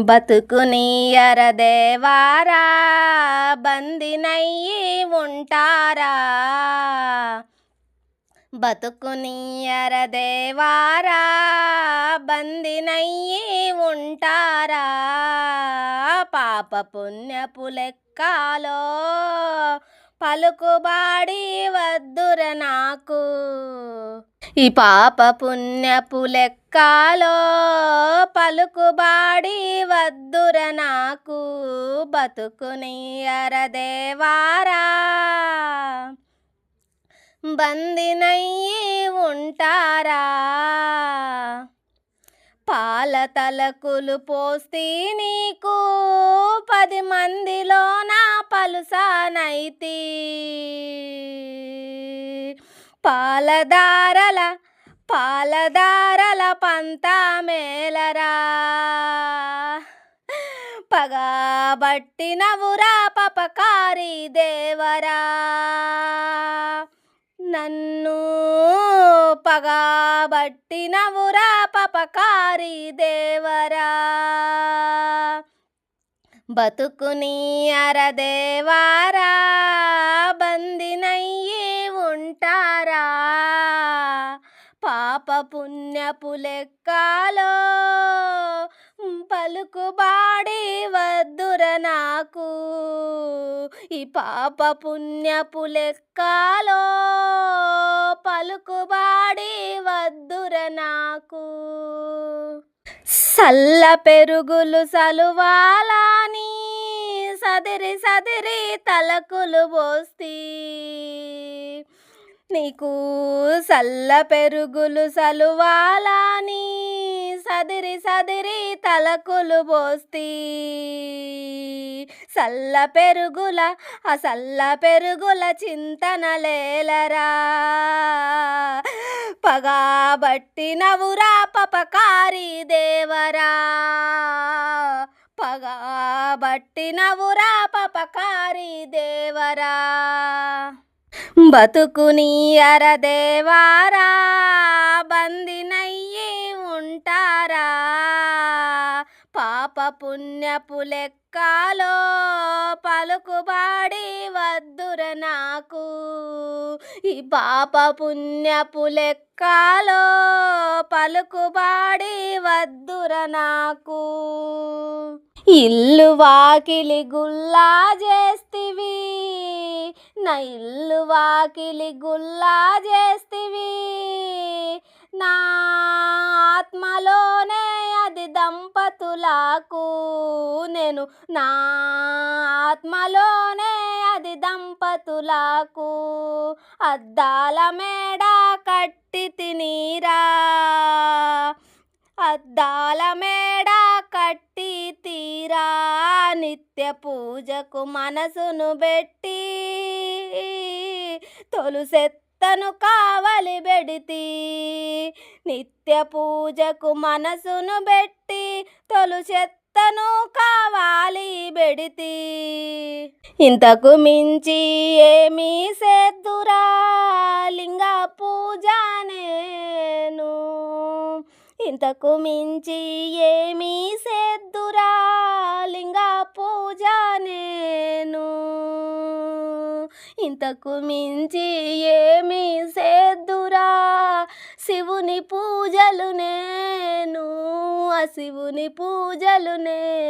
బతుకునియర దేవారా బందినయ్యి ఉంటారా, బతుకునియర దేవారా బందినయ్యి ఉంటారా, పాప పుణ్యపు లెక్కలో పలుకుబాడి వద్దుర నాకు, ఈ పాప పుణ్యపు లెక్కలో పలుకుబాడి వద్దుర నాకు, బతుకునియర దేవారా బందినయ్యి ఉంటారా, పాల తలకులు పోస్తీ నీకు 10 మందిలో నా పలుసానైతి, పాలదారల పంతా మేలరా, పగబట్టినవురా పపకారి దేవరా, నన్ను పగబట్టినవురా పపకారి దేవరా, బతుకునియర దేవారా బందినయ్యి ఉంటారా, పాప పుణ్యపు లెక్కలో పలుకుబాడి వద్దుర నాకు, ఈ పాప పుణ్యపు లెక్కలో పలుకుబాడి వద్దుర నాకు, సల్ల పెరుగులు సలువాలని సదిరి తలకులు పోస్తీ నీకు, సల్ల పెరుగులు సలువాలని సదిరి తలకులు పోస్తీ, సల్ల పెరుగుల చింతనలేలరా, పగబట్టినవురా పపకారి దేవరా, పగబట్టినవురా పపకారి దేవరా, బతుకునియర దేవారా బందినయ్యి ఉంటారా, పాప పుణ్యపు లెక్కలో పలుకుబాడి వద్దుర నాకు, ఈ పాప పుణ్యపు లెక్కలో పలుకుబాడి వద్దుర నాకు, ఇల్లు వాకిలి గుల్లా చేస్తివి, నా ఇల్లు వాకిలి గుల్లా చేస్తివి, నా ఆత్మలోనే అది దంపతులకు, నేను నా ఆత్మలోనే అది దంపతులకు, అద్దాల మేడ కట్టి తినీరా, అద్దాల మేడ కట్టి తీరా, నిత్య పూజకు మనసును పెట్టి తొలుసెత్తను కావలి బెడితి, నిత్య పూజకు మనసును పెట్టి తొలుసెత్తను కావాలి బెడితి, ఇంతకు మించి ఏమీ సేద్దురా లింగ పూజ నేను, ఇంతకు మించి ఏమీ సేద్దురా లింగ పూజ నేను, ఇంతకు మించి ఏమీ సేద్దురా శివుని పూజలు నేను, ఆ శివుని పూజలు నేను.